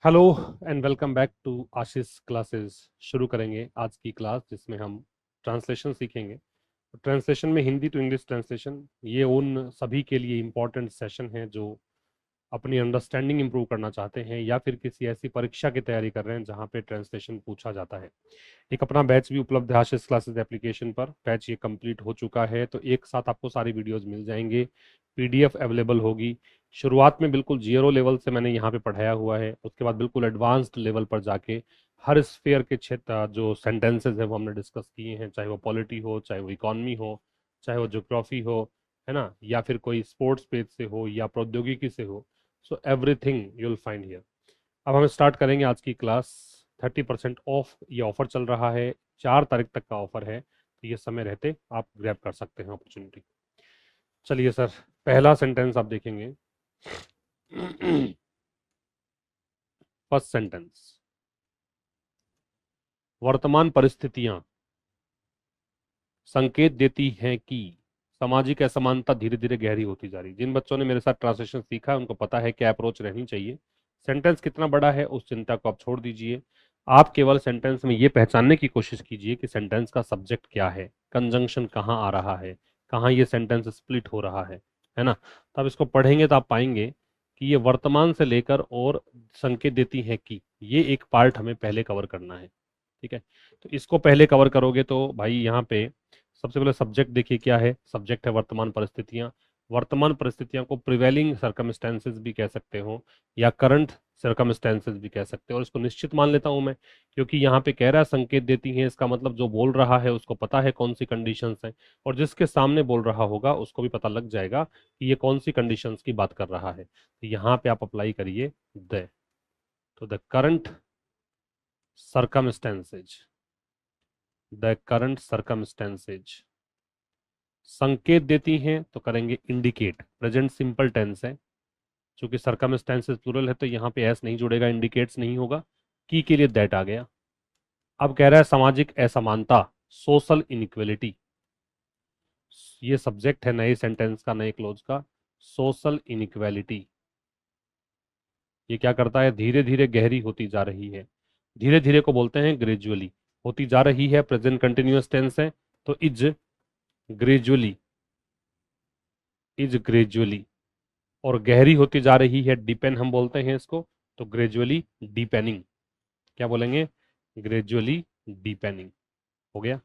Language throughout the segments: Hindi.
Hello and welcome back to Ashish classes. शुरू करेंगे आज की क्लास जिसमें हम ट्रांसलेशन सीखेंगे। ट्रांसलेशन में हिंदी टू इंग्लिश ट्रांसलेशन ये उन सभी के लिए इम्पोर्टेंट सेशन है जो अपनी अंडरस्टैंडिंग इंप्रूव करना चाहते हैं या फिर किसी ऐसी परीक्षा की तैयारी कर रहे हैं जहाँ पे ट्रांसलेशन पूछा जाता है। एक अपना बैच भी उपलब्ध है आशीष क्लासेस एप्लीकेशन पर। बैच ये कंप्लीट हो चुका है तो एक साथ आपको सारी वीडियोस मिल जाएंगे, पीडीएफ अवेलेबल होगी। शुरुआत में बिल्कुल जीरो लेवल से मैंने यहाँ पे पढ़ाया हुआ है, उसके बाद बिल्कुल एडवांस्ड लेवल पर जाके हर स्फेयर के क्षेत्र जो सेंटेंसेस है वो हमने डिस्कस किए हैं, चाहे वो पॉलिटी हो, चाहे वो इकोनॉमी हो, चाहे वो ज्योग्राफी हो, है ना, या फिर कोई स्पोर्ट्स पेज से हो या प्रौद्योगिकी से हो। So everything you will find here. अब हम स्टार्ट करेंगे आज की क्लास। 30% ऑफ ये ऑफर चल रहा है, 4 तारीख तक का ऑफर है, तो ये समय रहते आप ग्रैब कर सकते हैं अपॉर्चुनिटी। चलिए सर, पहला सेंटेंस आप देखेंगे। फर्स्ट सेंटेंस, वर्तमान परिस्थितियां संकेत देती हैं कि सामाजिक असमानता धीरे धीरे गहरी होती जा रही। जिन बच्चों ने मेरे साथ ट्रांसलेशन सीखा है उनको पता है क्या अप्रोच रहनी चाहिए। सेंटेंस कितना बड़ा है उस चिंता को आप छोड़ दीजिए। आप केवल सेंटेंस में ये पहचानने की कोशिश कीजिए कि सेंटेंस का सब्जेक्ट क्या है, कंजंक्शन कहाँ आ रहा है, कहाँ ये सेंटेंस स्प्लिट हो रहा है ना। तो आप इसको पढ़ेंगे तो आप पाएंगे कि ये वर्तमान से लेकर और संकेत देती है कि ये एक पार्ट हमें पहले कवर करना है। ठीक है, तो इसको पहले कवर करोगे तो भाई यहाँ पे सबसे पहले सब्जेक्ट देखिए क्या है। सब्जेक्ट है वर्तमान परिस्थितियां। वर्तमान परिस्थितियां को प्रिवेलिंग सर्कमस्टेंसेस भी कह सकते हो या करंट सर्कमस्टेंसेस भी कह सकते हो, और इसको निश्चित मान लेता हूं मैं क्योंकि यहाँ पे कह रहा है संकेत देती हैं। इसका मतलब जो बोल रहा है उसको पता है कौन सी कंडीशंस हैं, और जिसके सामने बोल रहा होगा उसको भी पता लग जाएगा कि ये कौन सी कंडीशंस की बात कर रहा है। तो यहाँ पे आप अप्लाई करिए द। तो the current circumstances, the current circumstances संकेत देती हैं तो करेंगे इंडिकेट। प्रेजेंट सिंपल टेंस है, चूंकि सर्कमस्टेंसेस प्लूरल है तो यहाँ पे एस नहीं जुड़ेगा, इंडिकेट्स नहीं होगा, की के लिए दैट आ गया। अब कह रहा है सामाजिक असमानता, सोशल इनइक्वलिटी। ये सब्जेक्ट है नए सेंटेंस का, नए क्लोज का। सोशल इनइक्वलिटी ये क्या करता है, धीरे धीरे गहरी होती जा रही है। धीरे धीरे को बोलते हैं ग्रेजुअली। होती जा रही है प्रेजेंट कंटिन्यूअस टेंस है तो इज ग्रेजुअली, इज ग्रेजुअली। और गहरी होती जा रही है डिपेन हम बोलते हैं इसको, तो ग्रेजुअली डीपेनिंग। क्या बोलेंगे, ग्रेजुअली डीपेनिंग। हो गया।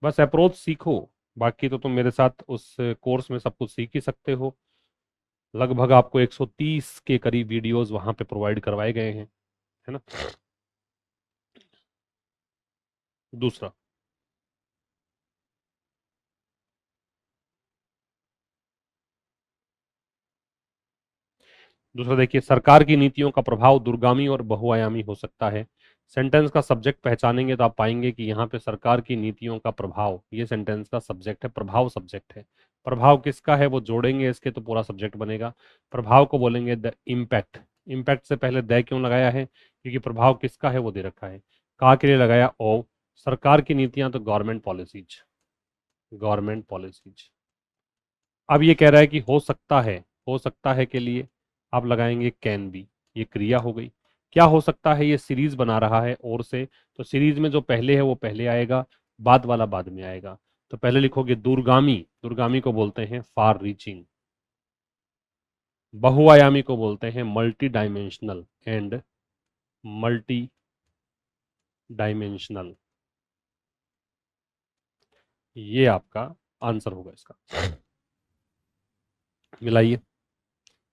बस अप्रोच सीखो, बाकी तो तुम मेरे साथ उस कोर्स में सब कुछ सीख ही सकते हो। लगभग आपको 130 के करीब वीडियोस वहां पे प्रोवाइड करवाए गए हैं, है ना। दूसरा, दूसरा देखिए, सरकार की नीतियों का प्रभाव दूरगामी और बहुआयामी हो सकता है। सेंटेंस का सब्जेक्ट पहचानेंगे तो आप पाएंगे कि यहाँ पे सरकार की नीतियों का प्रभाव, ये सेंटेंस का सब्जेक्ट है, प्रभाव सब्जेक्ट है। प्रभाव किसका है वो जोड़ेंगे इसके तो पूरा सब्जेक्ट बनेगा। प्रभाव को बोलेंगे द इम्पैक्ट। इम्पैक्ट से पहले द क्यों लगाया है, क्योंकि प्रभाव किसका है वो दे रखा है। का के लिए लगाया ओ। सरकार की नीतियां तो गवर्नमेंट पॉलिसीज, गवर्नमेंट पॉलिसीज। अब ये कह रहा है कि हो सकता है, हो सकता है के लिए आप लगाएंगे कैन बी। ये क्रिया हो गई। क्या हो सकता है, ये सीरीज बना रहा है और से, तो सीरीज में जो पहले है वो पहले आएगा, बाद वाला बाद में आएगा। तो पहले लिखोगे दूरगामी। दूरगामी को बोलते हैं फार रीचिंग। बहुआयामी को बोलते हैं multi dimensional and multi dimensional. ये आपका आंसर होगा इसका। मिलाइए।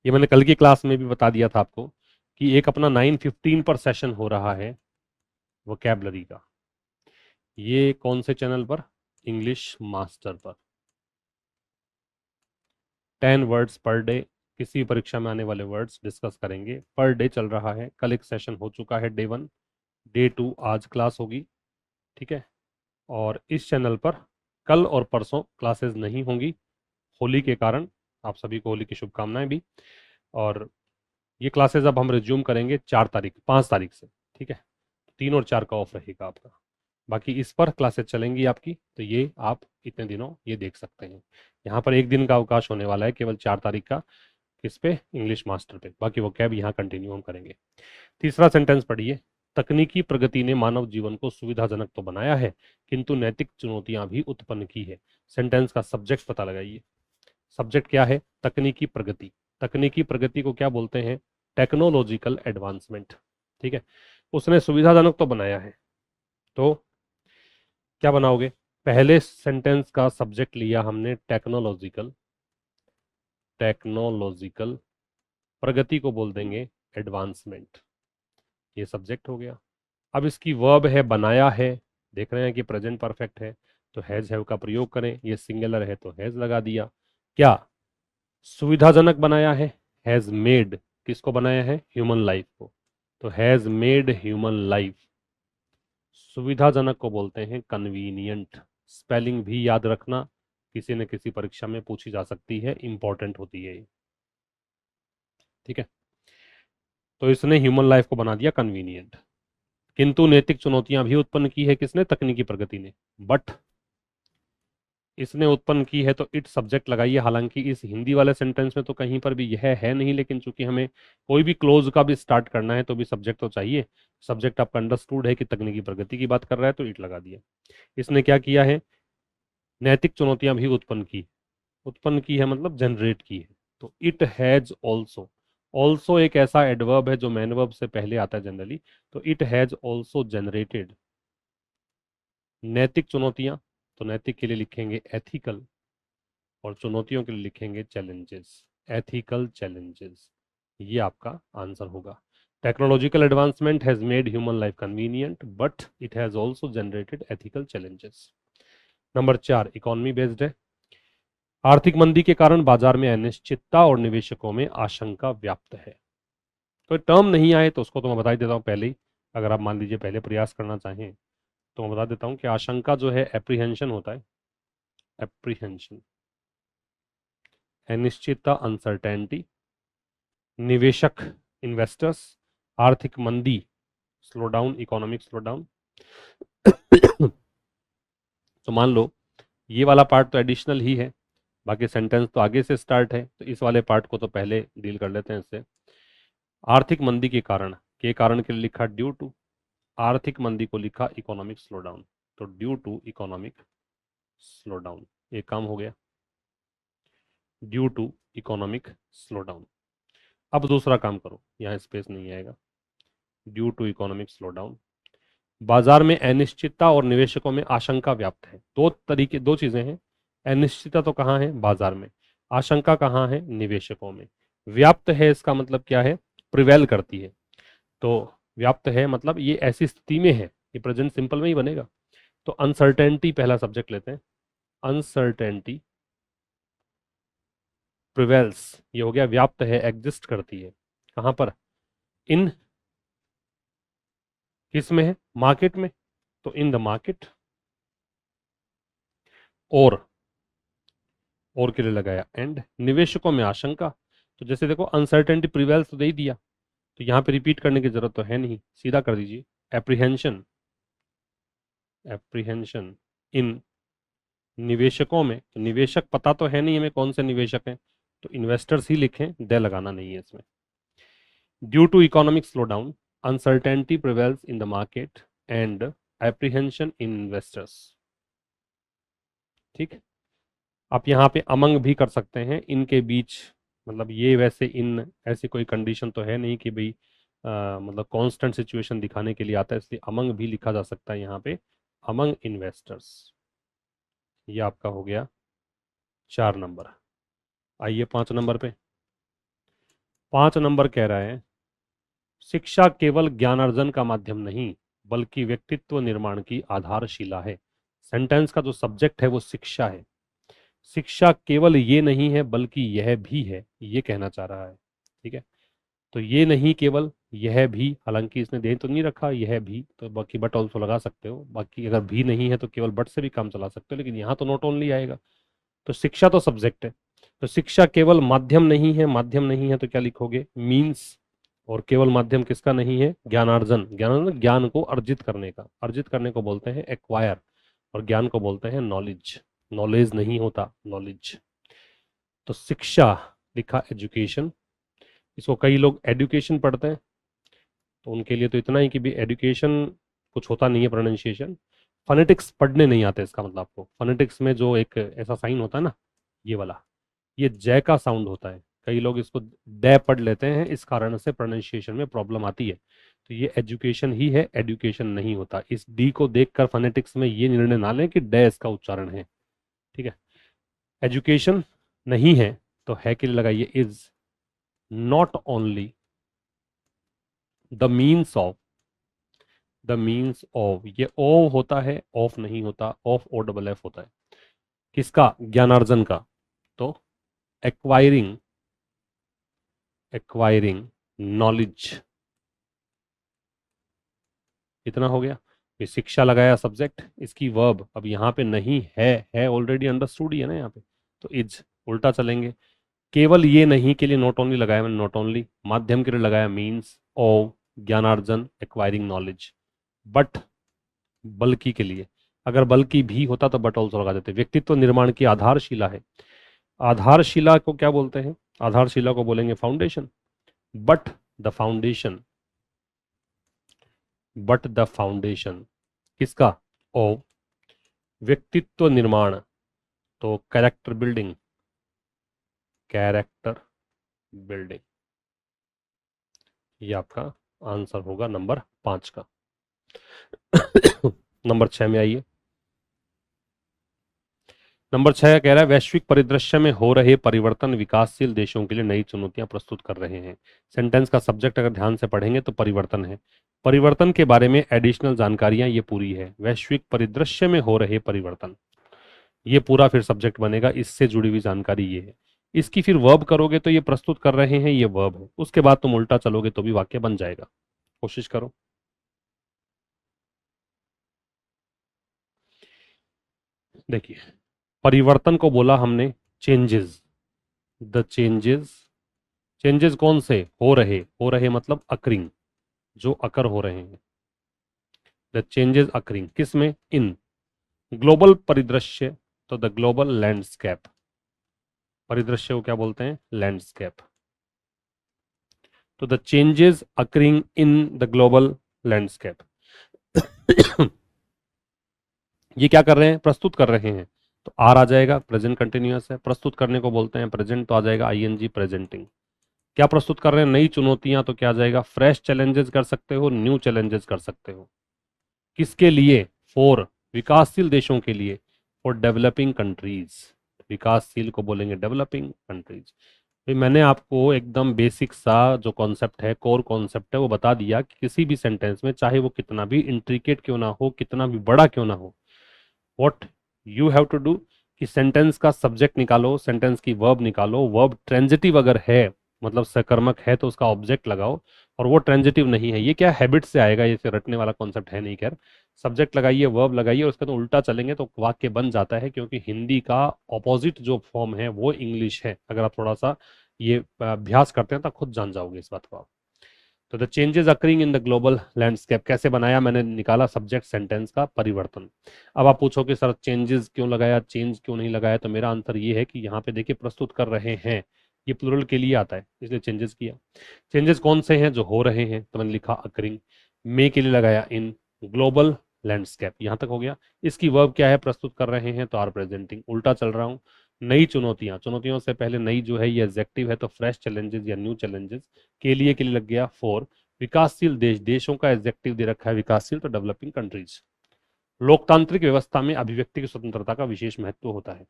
ये मैंने कल की क्लास में भी बता दिया था आपको कि एक अपना 9:15 पर सेशन हो रहा है वोकैबलरी का। ये कौन से चैनल पर, इंग्लिश मास्टर पर। 10 वर्ड्स पर डे, किसी परीक्षा में आने वाले वर्ड्स डिस्कस करेंगे। पर डे चल रहा है, कल एक सेशन हो चुका है डे 1, डे 2 आज क्लास होगी। ठीक है, और इस चैनल पर कल और परसों क्लासेस नहीं होंगी होली के कारण। आप सभी को होली की शुभकामनाएं भी। और ये क्लासेस अब हम रिज्यूम करेंगे 4 तारीख 5 तारीख से। ठीक है, 3 और 4 का ऑफ रहेगा आपका। बाकी इस पर क्लासेस चलेंगी आपकी, तो ये आप इतने दिनों ये देख सकते हैं। यहाँ पर एक दिन का अवकाश होने वाला है केवल 4 तारीख का, किस पे, इंग्लिश मास्टर पे। बाकी वो कैब यहाँ कंटिन्यू हम करेंगे। तीसरा सेंटेंस पढ़िए, तकनीकी प्रगति ने मानव जीवन को सुविधाजनक तो बनाया है किंतु नैतिक चुनौतियां भी उत्पन्न की है। सेंटेंस का सब्जेक्ट पता लगाइए। सब्जेक्ट क्या है? तकनीकी प्रगति। तकनीकी प्रगति को क्या बोलते हैं? Technological advancement. ठीक है, उसने सुविधाजनक तो बनाया है, तो क्या बनाओगे? पहले सेंटेंस का सब्जेक्ट लिया हमने टेक्नोलॉजिकल, टेक्नोलॉजिकल, प्रगति को बोल देंगे एडवांसमेंट, ये सब्जेक्ट हो गया। अब इसकी वर्ब है बनाया है, देख रहे हैं कि प्रेजेंट परफेक्ट है तो हैज हैव का प्रयोग करें, ये सिंगुलर है तो हैज लगा दिया। क्या सुविधाजनक बनाया है? हैज मेड, किसको बनाया है? ह्यूमन लाइफ को, तो हैज मेड ह्यूमन लाइफ। सुविधाजनक को बोलते हैं कन्वीनियंट। स्पेलिंग भी याद रखना, किसी न किसी परीक्षा में पूछी जा सकती है, इंपॉर्टेंट होती है ये। ठीक है, तो इसने ह्यूमन लाइफ को बना दिया कन्वीनियंट। किंतु नैतिक चुनौतियां भी उत्पन्न की है, किसने? तकनीकी प्रगति ने। बट इसने उत्पन्न की है तो इट सब्जेक्ट लगाइए। हालांकि इस हिंदी वाले सेंटेंस में तो कहीं पर भी यह है नहीं, लेकिन चूंकि हमें कोई भी क्लोज का भी स्टार्ट करना है तो भी सब्जेक्ट तो चाहिए। सब्जेक्ट आपका अंडरस्टूड है कि तकनीकी प्रगति की बात कर रहा है, तो इट लगा दिया। इसने क्या किया है? नैतिक चुनौतियां भी उत्पन्न की। उत्पन्न की है मतलब जनरेट की है, तो इट हैज ऑल्सो। ऑल्सो एक ऐसा एडवर्ब है जो मैन वर्ब से पहले आता है जनरली, तो इट हैज ऑल्सो जनरेटेड नैतिक चुनौतियां, तो नैतिक के लिए लिखेंगे एथिकल और चुनौतियों के लिए लिखेंगे चैलेंजेस, एथिकल चैलेंजेस। ये आपका आंसर होगा। Technological advancement has made human life convenient but it has also generated ethical challenges. Number 4 economy based है। आर्थिक मंदी के कारण बाजार में अनिश्चितता और निवेशकों में आशंका व्याप्त है। कोई टर्म नहीं आए तो उसको तो मैं बता ही देता हूँ पहले ही। अगर आप मान लीजिए पहले प्रयास करना चाहें तो मैं बता देता हूँ कि आशंका जो है एप्रीहेंशन होता है। एप्रीहेंशन, अनिश्चितता अनसर्टेनिटी, निवेशक इन्वेस्टर्स, आर्थिक मंदी slow down, economic slowdown. तो मान लो ये वाला पार्ट तो एडिशनल ही है, बाकी सेंटेंस तो आगे से स्टार्ट है, तो इस वाले पार्ट को तो पहले डील कर लेते हैं इससे। आर्थिक मंदी के कारण के लिए लिखा ड्यू टू, आर्थिक मंदी को लिखा इकोनॉमिक स्लो डाउन, तो due to economic slowdown, ये काम हो गया, due to economic slowdown. अब दूसरा काम करो, यहाँ स्पेस नहीं आएगा, due to economic slowdown. बाजार में अनिश्चितता और निवेशकों में आशंका व्याप्त है। दो चीजें हैं, अनिश्चितता तो कहाँ है? बाजार में। आशंका कहाँ है? निवेशकों में। व्याप्त है इसका मतलब क्या है? प्रिवेल करती है। तो व्याप्त है मतलब ये ऐसी स्थिति में है, ये प्रेजेंट सिंपल में ही बनेगा। तो अनसर्टेनिटी पहला सब्जेक्ट लेते हैं, अनसर्टेनिटी प्रिवेल्स, ये हो गया। व्याप्त है, एग्जिस्ट करती है, कहां पर? इन, किस में है? मार्केट में, तो इन द मार्केट। और के लिए लगाया एंड। निवेशकों में आशंका, तो जैसे देखो अनसर्टेनिटी प्रिवेल्स तो दे ही दिया, तो यहां पे रिपीट करने की जरूरत तो है नहीं, सीधा कर दीजिए। एप्रीहेंशन, एप्रीहेंशन इन, निवेशकों में, तो निवेशक पता तो है नहीं हमें कौन से निवेशक हैं, तो इन्वेस्टर्स ही लिखें, दे लगाना नहीं है इसमें। Due to economic slowdown, uncertainty prevails in the market and apprehension in investors. ठीक, आप यहाँ पे अमंग भी कर सकते हैं, इनके बीच, मतलब ये वैसे इन ऐसी कोई कंडीशन तो है नहीं कि भाई मतलब कांस्टेंट सिचुएशन दिखाने के लिए आता है, इसलिए अमंग भी लिखा जा सकता है यहाँ पे, अमंग इन्वेस्टर्स। ये आपका हो गया 4 नंबर। आइए 5 नंबर पे। 5 नंबर कह रहा है, शिक्षा केवल ज्ञानार्जन का माध्यम नहीं बल्कि व्यक्तित्व निर्माण की आधारशिला है। सेंटेंस का जो सब्जेक्ट है वो शिक्षा है। शिक्षा केवल ये नहीं है बल्कि यह भी है, ये कहना चाह रहा है। ठीक है, तो ये नहीं केवल, यह भी, हालांकि इसने दे तो नहीं रखा यह भी, तो बाकी बट ऑल्सो लगा सकते हो। बाकी अगर भी नहीं है तो केवल बट से भी काम चला सकते हो, लेकिन यहाँ तो नॉट ओनली आएगा। तो शिक्षा तो सब्जेक्ट है, तो शिक्षा केवल माध्यम नहीं है, माध्यम नहीं है तो क्या लिखोगे? मीन्स। और केवल माध्यम किसका नहीं है? ज्ञानार्जन। ज्ञानार्जन ज्ञान को अर्जित करने का, अर्जित करने को बोलते हैं एक्वायर, और ज्ञान को बोलते हैं नॉलेज। नॉलेज नहीं होता, नॉलेज। तो शिक्षा लिखा एजुकेशन, इसको कई लोग एडुकेशन पढ़ते हैं, तो उनके लिए तो इतना ही कि भी एजुकेशन कुछ होता नहीं है, प्रोनाउंसिएशन, फोनेटिक्स पढ़ने नहीं आते, इसका मतलब आपको फोनेटिक्स में जो एक ऐसा साइन होता है ना, ये वाला, ये जय का साउंड होता है, कई लोग इसको डे पढ़ लेते हैं, इस कारण से प्रोनाउंसिएशन में प्रॉब्लम आती है। तो ये एजुकेशन ही है, एडुकेशन नहीं होता। इस डी को देखकर फोनेटिक्स में ये निर्णय ना लें कि डे इसका उच्चारण है, ठीक है। एजुकेशन नहीं है तो है के लिए लगाइए is not only the means of, the means of, ये ओ होता है, ऑफ नहीं होता, ऑफ ओ डबल एफ होता है, किसका, ज्ञानार्जन का। तो एक्वायरिंग, एक्वायरिंग नॉलेज, इतना हो गया। ये शिक्षा लगाया सब्जेक्ट, इसकी वर्ब अब यहाँ पे नहीं है ऑलरेडी अंडरस्टूड ही है ना यहाँ पे, तो इज, उल्टा चलेंगे। केवल ये नहीं के लिए नॉट ओनली लगाया मैंने, नॉट ओनली। माध्यम के लिए लगाया मीन्स, ओ, ज्ञानार्जन, एक्वायरिंग नॉलेज। बट, बल्कि के लिए, अगर बल्कि भी होता तो बट ऑल्सो लगा देते। व्यक्तित्व निर्माण की आधारशिला है, आधारशिला को क्या बोलते हैं, आधारशिला को बोलेंगे foundation. But the foundation, but the foundation किसका, ओ, व्यक्तित्व निर्माण, तो कैरेक्टर बिल्डिंग, कैरेक्टर बिल्डिंग, ये आपका आंसर होगा नंबर 5 का। नंबर 6 में आइए। नंबर 6 कह रहा है वैश्विक परिदृश्य में हो रहे परिवर्तन विकासशील देशों के लिए नई चुनौतियां प्रस्तुत कर रहे हैं। सेंटेंस का सब्जेक्ट अगर ध्यान से पढ़ेंगे तो परिवर्तन है, परिवर्तन के बारे में एडिशनल जानकारियां ये पूरी है, वैश्विक परिदृश्य में हो रहे परिवर्तन, ये पूरा फिर सब्जेक्ट बनेगा, इससे जुड़ी हुई जानकारी ये है। इसकी फिर वर्ब करोगे तो ये प्रस्तुत कर रहे हैं, ये वर्ब है, उसके बाद तुम उल्टा चलोगे तो भी वाक्य बन जाएगा। कोशिश करो। देखिए, परिवर्तन को बोला हमने चेंजेस, द चेंजेस, चेंजेस कौन से, हो रहे मतलब अकरिंग, जो अकर हो रहे हैं, द चेंजेस अकरिंग किस में, इन ग्लोबल परिदृश्य, तो द ग्लोबल लैंडस्केप, परिदृश्य को क्या बोलते हैं, लैंडस्केप। तो the changes occurring in the global landscape, ये क्या कर रहे हैं, प्रस्तुत कर रहे हैं, तो आर आ जाएगा, प्रेजेंट कंटिन्यूअस है, प्रस्तुत करने को बोलते हैं प्रेजेंट, तो आ जाएगा आईएनजी, प्रेजेंटिंग। क्या प्रस्तुत कर रहे हैं, नई चुनौतियां, तो क्या आ जाएगा, फ्रेश चैलेंजेस कर सकते हो, न्यू चैलेंजेस कर सकते हो, किसके लिए, फॉर, विकासशील देशों के लिए, फॉर डेवलपिंग कंट्रीज, विकासशील को बोलेंगे डेवलपिंग कंट्रीज। भाई मैंने आपको एकदम बेसिक सा जो कॉन्सेप्ट है, कोर कॉन्सेप्ट है, वो बता दिया कि किसी भी सेंटेंस में, चाहे वो कितना भी इंट्रिकेट क्यों ना हो, कितना भी बड़ा क्यों ना हो, what you have to do कि सेंटेंस का सब्जेक्ट निकालो, सेंटेंस की वर्ब निकालो, वर्ब ट्रांजिटिव अगर है, मतलब सकर्मक है, तो उसका ऑब्जेक्ट लगाओ, और वो ट्रांजिटिव नहीं है, ये क्या हैबिट से आएगा, ये से रटने वाला कॉन्सेप्ट है नहीं। खैर, सब्जेक्ट लगाइए, वर्ब लगाइए, और उसका तो उल्टा चलेंगे तो वाक्य बन जाता है, क्योंकि हिंदी का ऑपोजिट जो फॉर्म है वो इंग्लिश है। अगर आप थोड़ा सा ये अभ्यास करते हैं तो खुद जान जाओगे इस बात को आप। तो the changes occurring in the global landscape कैसे बनाया, मैंने निकाला सब्जेक्ट सेंटेंस का परिवर्तन। अब आप पूछोगे सर चेंजेस क्यों लगाया, चेंज क्यों नहीं लगाया, तो मेरा आंसर ये है कि यहाँ पे देखिए प्रस्तुत कर रहे हैं, ये प्लूरल के लिए आता है, इसलिए चेंजेस किया। चेंजेस कौन से हैं, जो हो रहे हैं, तो मैंने लिखा अकरिंग, मे के लिए लगाया इन, ग्लोबल लैंडस्केप, यहाँ तक हो गया। इसकी वर्ब क्या है, प्रस्तुत कर रहे हैं, तो आर प्रेजेंटिंग, उल्टा चल रहा हूँ। नई चुनौतियां, चुनौतियों से पहले नई जो है ये एडजेक्टिव है, तो फ्रेश चैलेंजेस या न्यू चैलेंजेस, के लिए लग गया फॉर। विकासशील देश, देशों का एडजेक्टिव दे रखा है विकासशील, तो डेवलपिंग कंट्रीज। लोकतांत्रिक व्यवस्था में अभिव्यक्ति की स्वतंत्रता का विशेष महत्व होता है,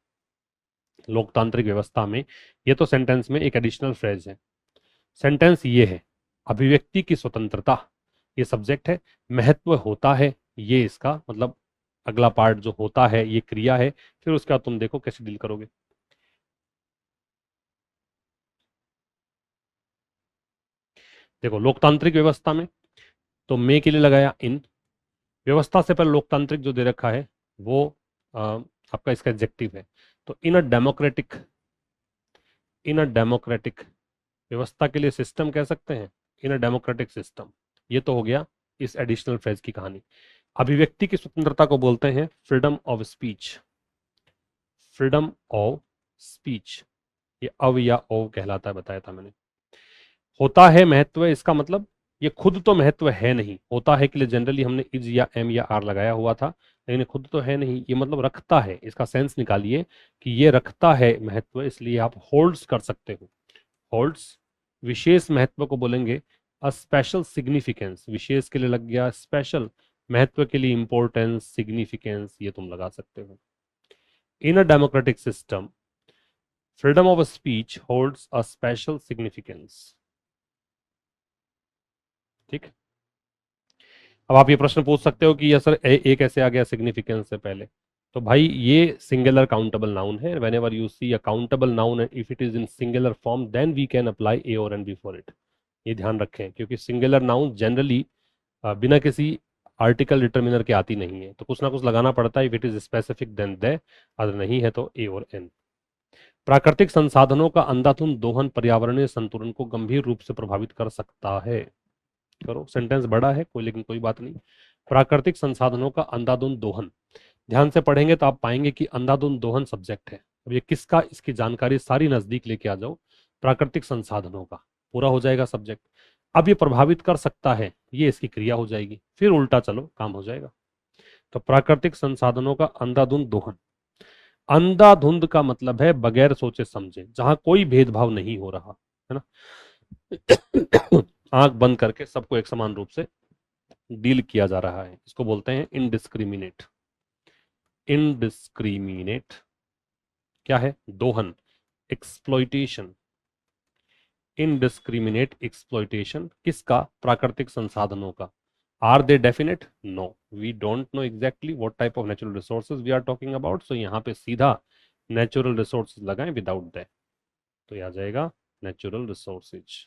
लोकतांत्रिक व्यवस्था में, ये तो सेंटेंस में एक एडिशनल फ्रेज है। सेंटेंस ये है, अभिव्यक्ति की स्वतंत्रता, ये सब्जेक्ट है, महत्व होता है, ये इसका मतलब अगला पार्ट जो होता है ये क्रिया है, फिर उसके बाद तुम देखो कैसे डील करोगे। देखो, लोकतांत्रिक व्यवस्था में, तो मे के लिए लगाया इन, व्यवस्था से पहले लोकतांत्रिक जो दे रखा है वो आपका इसका एडजेक्टिव है, तो इन अ डेमोक्रेटिक, व्यवस्था के लिए सिस्टम कह सकते हैं, इन अ डेमोक्रेटिक सिस्टम, ये तो हो गया इस एडिशनल फ्रेज की कहानी। अभिव्यक्ति की स्वतंत्रता को बोलते हैं freedom of speech, freedom of speech, ये अव या ओ कहलाता है, बताया था मैंने। होता है महत्व, इसका मतलब ये खुद तो महत्व है नहीं, होता है कि लिए जनरली हमने इज या एम या आर लगाया हुआ था, लेकिन ये खुद तो है नहीं, ये मतलब रखता है, इसका सेंस निकालिए कि ये रखता है महत्व, इसलिए आप होल्ड्स कर सकते हो। होल्ड्स, विशेष महत्व को बोलेंगे अ स्पेशल सिग्निफिकेंस, विशेष के लिए लग गया स्पेशल, महत्व के लिए इंपॉर्टेंस, सिग्निफिकेंस ये तुम लगा सकते हो। In a democratic system freedom of speech holds a special significance. ठीक। अब आप ये प्रश्न पूछ सकते हो कि यह सर ए कैसे आ गया सिग्निफिकेंस से पहले। तो भाई ये सिंगुलर काउंटेबल नाउन है, whenever you see a countable noun if it is in singular form then we can apply a और एन बिफोर इट। ये ध्यान रखें, क्योंकि सिंगुलर नाउन जनरली बिना किसी आर्टिकल डिटर्मिनर के आती नहीं है, तो कुछ ना कुछ लगाना पड़ता है, if it is specific then the, अगर नहीं है तो ए और एन। प्राकृतिक संसाधनों का अंधाधुंध दोहन पर्यावरणीय संतुलन को गंभीर रूप से प्रभावित कर सकता है। करो, सेंटेंस बड़ा है कोई, लेकिन कोई बात नहीं। प्राकृतिक संसाधनों का अंधाधुंध दोहन, ध्यान से पढ़ेंगे तो आप पाएंगे कि अंधाधुंध दोहन सब्जेक्ट है। अब ये किसका, इसकी जानकारी सारी नजदीक लेके आ जाओ, प्राकृतिक संसाधनों का पूरा हो जाएगा सब्जेक्ट। अब ये प्रभावित कर सकता है, ये इसकी क्रिया हो जाएगी, फिर उल्टा चलो काम हो जाएगा। तो प्राकृतिक संसाधनों का अंधाधुंध दोहन, अंधाधुंध का मतलब है बगैर सोचे समझे, जहां कोई भेदभाव नहीं हो रहा है ना, आंख बंद करके सबको एक समान रूप से डील किया जा रहा है, इसको बोलते हैं इनडिस्क्रिमिनेट। इनडिस्क्रिमिनेट क्या है, दोहन, एक्सप्लॉइटेशन। इनडिस्क्रिमिनेट एक्सप्लॉइटेशन किसका, प्राकृतिक संसाधनों का। Are they definite, no, we don't know exactly what type of natural resources we are talking about, so यहाँ पे सीधा नेचुरल रिसोर्सेज लगाएं विदाउट दैट, तो यह आ जाएगा natural resources.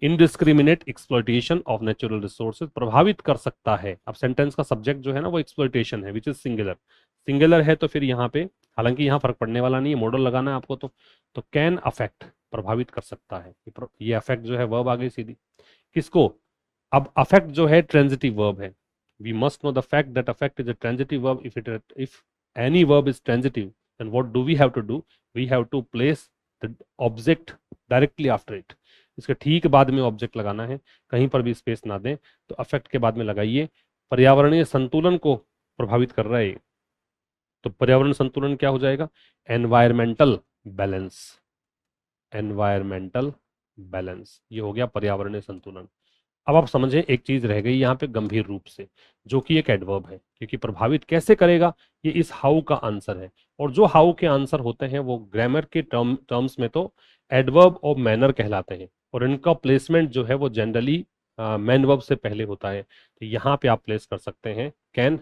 Indiscriminate exploitation of natural resources प्रभावित कर सकता है। अब सेंटेंस का सब्जेक्ट जो है ना वो एक्सप्लॉइटेशन है, विच इज सिंगुलर। सिंगुलर है तो फिर यहाँ पे, हालांकि यहाँ फर्क पड़ने वाला नहीं है, मॉडल लगाना है आपको, तो कैन अफेक्ट, प्रभावित कर सकता है, ये अफेक्ट जो है वर्ब आ गई सीधी किसको। अब अफेक्ट जो है ट्रांजिटिव वर्ब है, we must know the fact that affect is a transitive verb, if any verb is transitive then what do we have to do, we have to place the object directly after it, इसके ठीक बाद में ऑब्जेक्ट लगाना है, कहीं पर भी स्पेस ना दें, तो अफेक्ट के बाद में लगाइए। पर्यावरणीय संतुलन को प्रभावित कर रहा है, तो पर्यावरण संतुलन क्या हो जाएगा, एनवायरमेंटल बैलेंस। एनवायरमेंटल बैलेंस, ये हो गया पर्यावरणीय संतुलन। अब आप समझें एक चीज रह गई यहाँ पे गंभीर रूप से, जो कि एक एडवर्ब है, क्योंकि प्रभावित कैसे करेगा, ये इस हाउ का आंसर है, और जो हाउ के आंसर होते हैं वो ग्रामर के टर्म्स में तो एडवर्ब और मैनर कहलाते हैं, और इनका प्लेसमेंट जो है वो जनरली मैन वर्ब से पहले होता है, तो यहाँ पे आप प्लेस कर सकते हैं कैन,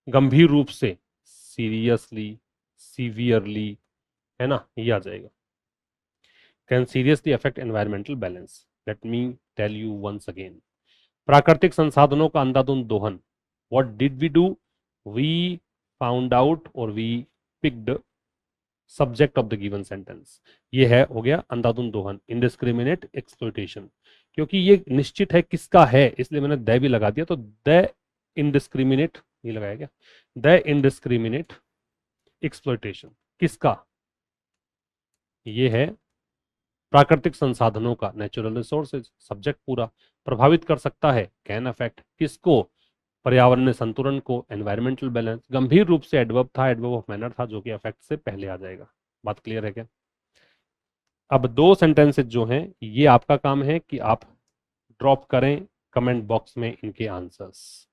गंभीर रूप से, सीरियसली, सीवियरली, है ना, ये आ जाएगा। Can seriously affect environmental balance. Let me tell you once again, प्राकृतिक संसाधनों का अंधाधुंध दोहन, what did we do, we found out और we picked subject of the given sentence, ये है हो गया अंधाधुंध दोहन, इनडिस्क्रिमिनेट एक्सप्लॉइटेशन। क्योंकि ये निश्चित है किसका है, इसलिए मैंने द भी लगा दिया, तो द इनडिस्क्रिमिनेट, ये लगाया गया, द इनडिस्क्रिमिनेट एक्सप्लॉइटेशन किसका, ये है प्राकृतिक संसाधनों का, नेचुरल रिसोर्सेज, सब्जेक्ट पूरा, प्रभावित कर सकता है, कैन अफेक्ट किसको, पर्यावरण संतुलन को, एनवायरमेंटल बैलेंस, गंभीर रूप से एडवर्ब था, एडवर्ब ऑफ मैनर था, जो कि अफेक्ट से पहले आ जाएगा। बात क्लियर है क्या। अब दो सेंटेंसेज जो हैं ये आपका काम है कि आप ड्रॉप करें कमेंट बॉक्स में इनके आंसर्स।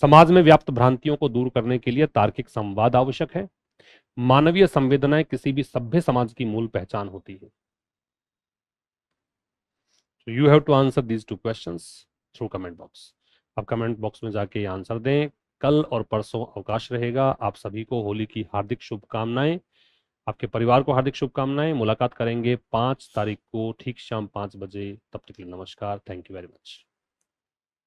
समाज में व्याप्त भ्रांतियों को दूर करने के लिए तार्किक संवाद आवश्यक है। मानवीय संवेदनाएं किसी भी सभ्य समाज की मूल पहचान होती है। So you have to answer these two questions through comment box. अब कमेंट बॉक्स में जाके आंसर दें। कल और परसों अवकाश रहेगा। आप सभी को होली की हार्दिक शुभकामनाएं, आपके परिवार को हार्दिक शुभकामनाएं। मुलाकात करेंगे 5 तारीख को ठीक शाम 5 बजे। तब तक के लिए नमस्कार, थैंक यू वेरी मच।